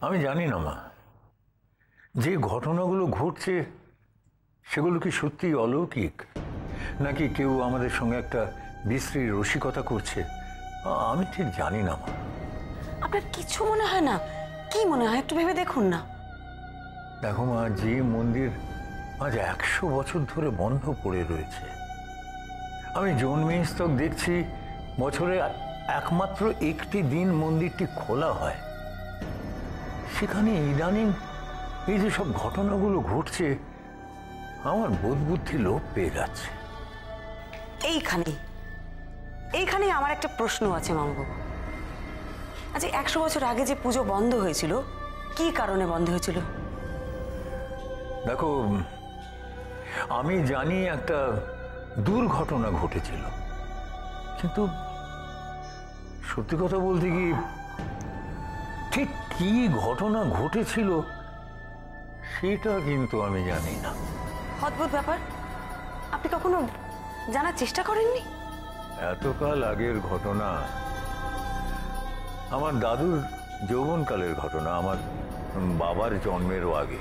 আমি জানি না মা, যে ঘটনাগুলো ঘটছে সেগুলো কি সত্যি অলৌকিক, নাকি কেউ আমাদের সঙ্গে একটা বিশ্রী রসিকতা করছে, আমি ঠিক জানি না মা। আপনার কিছু মনে হয় না? কি মনে হয় একটু ভেবে দেখুন না। দেখো মা, যে মন্দির আজ 100 বছর ধরে বন্ধ পড়ে রয়েছে, আমি জন্মেস্তক দেখছি বছরে একমাত্র একটি দিন মন্দিরটি খোলা হয়, সেখানে ইদানিং এই যে সব ঘটনাগুলো ঘটছে, আমার বোধ বুদ্ধি লোপ পেয়ে যাচ্ছে। এইখানে আমার একটা প্রশ্ন আছে মামাবাবু। আচ্ছা, 100 বছর আগে যে পুজো বন্ধ হয়েছিল, কি কারণে বন্ধ হয়েছিল? দেখো, আমি জানি একটা দুর্ঘটনা ঘটেছিল, কিন্তু সত্যি কথা বলতে কি ঠিক কি ঘটনা ঘটেছিল সেটা কিন্তু আমি জানি না। অদ্ভুত ব্যাপার, আপনি কখনো জানার চেষ্টা করেননি? এতকাল আগের ঘটনা, আমার দাদুর যৌবনকালের ঘটনা, আমার বাবার জন্মেরও আগে।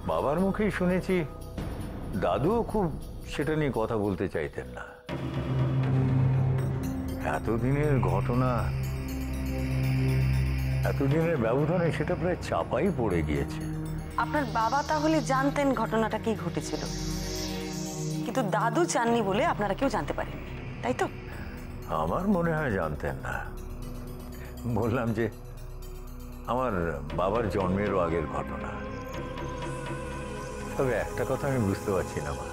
বাবার মুখেই শুনেছি, দাদুও খুব সেটা নিয়ে কথা বলতে চাইতেন না। এতদিনের ঘটনা, এতদিনের ব্যবধানে সেটা প্রায় চাপাই পড়ে গিয়েছে। আপনার বাবা তাহলে জানতেন ঘটনাটা কি ঘটেছিল, কিন্তু দাদু চাননি বলে আপনারা কেউ জানতে পারেননি, তাই তো? আমার মনে হয় জানতেন না। বললাম যে আমার বাবার জন্মেরও আগের ঘটনা। তবে একটা কথা আমি বুঝতে পারছি না মা,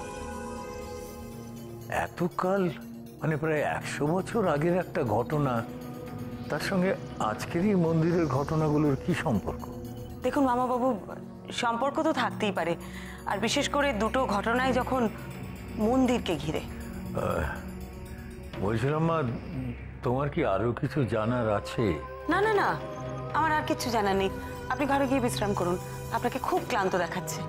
এতকাল মানে প্রায় 100 বছর আগের একটা ঘটনা, তার সঙ্গে আজকের এই মন্দিরের ঘটনাগুলোর কি সম্পর্ক? দেখুন মামাবাবু, সম্পর্ক তো থাকতেই পারে, আর বিশেষ করে দুটো ঘটনাই যখন মন্দিরকে ঘিরে। বলছিলাম মা, তোমার কি আরো কিছু জানার আছে? না না না, আমার আর কিছু জানার নেই। আপনি ঘরে গিয়ে বিশ্রাম করুন, আপনাকে খুব ক্লান্ত দেখাচ্ছে।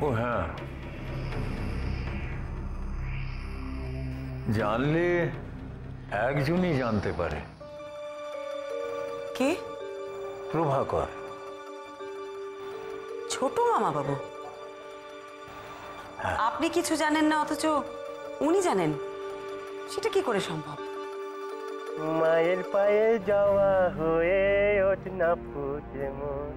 ও হ্যাঁ, জানলে একজনই জানতে পারে। কে? প্রভাকর। ছোট মামাবাবু? আপনি কিছু জানেন না অথচ উনি জানেন, সেটা কি করে সম্ভব? মায়ের পায়ে যাওয়া হয়ে ওঠ না ফুটে মন,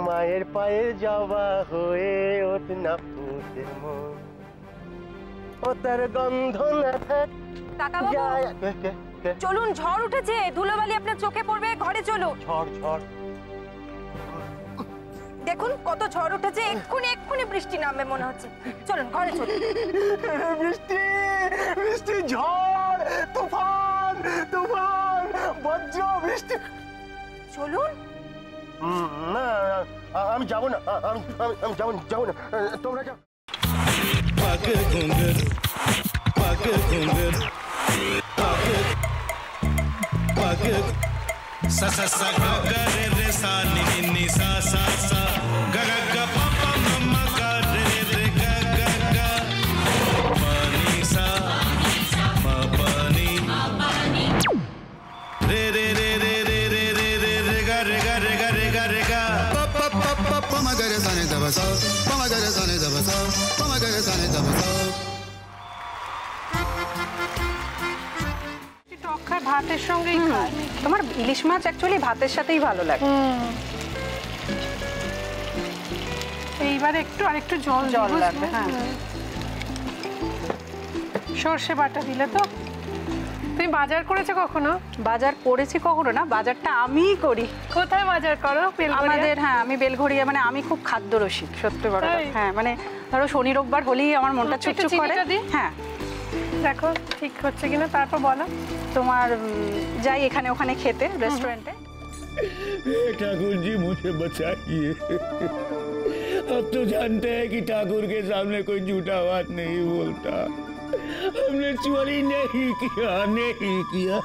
মায়ের পায়ে যাওয়া হয়ে ওঠ না ফুটে মন, ও তার গন্ধ না থাক। চলুন, ঝড় উঠেছে, ধুলোবালি আপনার চোখে পড়বে, ঘরে চলো। ঝড় ঝড় দেখুন কত ঝড় উঠেছে, এক্ষুনি এক্ষুনি বৃষ্টি নামবে মনে হচ্ছে। চলুন ঘরে চলুন। বৃষ্টি বৃষ্টি, ঝড়, তুফান তুফান, বজ্র বৃষ্টি। চলুন। না আমি যাবো না, আমি যাবো না, তোমরা যাও। पाके घूंगर पाके सा सा सा गा गा रे रे सा नि नि नि सा सा सा गा गा गा पा पा मम्मा गा रे रे गा गा गा पानी सा मा पानी रे रे रे रे रे रे रे रे रे गा रे गा रे गा रे गा रे गा पा पा पा पा पा मा गा रे सा ने दा सा पा मा गा रे सा ने दा सा पा मा गा रे सा ने दा सा। ভাতের সঙ্গেই খায়। তোমার ইলিশ মাছ অ্যাকচুয়ালি ভাতের সাথেই ভালো লাগে। এইবারে একটু আরেকটু জল লাগবে। হ্যাঁ, সর্ষে বাটা দিলে তো। তুমি বাজার করেছো কখনো? বাজার করেছি কখনো না, বাজারটা আমিই করি। কোথায় বাজার করো? আমাদের, হ্যাঁ, আমি বেলঘড়িয়া, মানে আমি খুব খাদ্য রসিক, সত্যি বড়। হ্যাঁ, মানে ধরো শনি রোববার হলেই আমার মনটা চুপচুপ করে। হ্যাঁ, দেখো ঠিক হচ্ছে কিনা, তারপর বলো। তোমার যাই এখানে ওখানে খেতে, रेस्टोरेंट में। ठाकुर जी मुझे बचाइए, अब तो जानते हैं कि ठाकुर के सामने कोई झूठा बात नहीं बोलता। हमने चोरी नहीं किया, नहीं किया।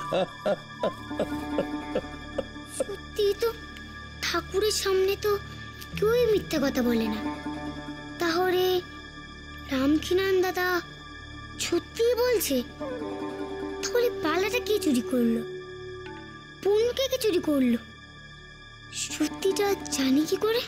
সত্যি তো, ঠাকুরের সামনে তো কেউই মিথ্যা কথা বলে না। তাহলে লক্ষ্মীনারায়ণ দাদা সত্যিই বলছে? তাহলে বালাটা কে চুরি করলো? পুনকে কে চুরি করলো? সত্যিটা জানি কি করে?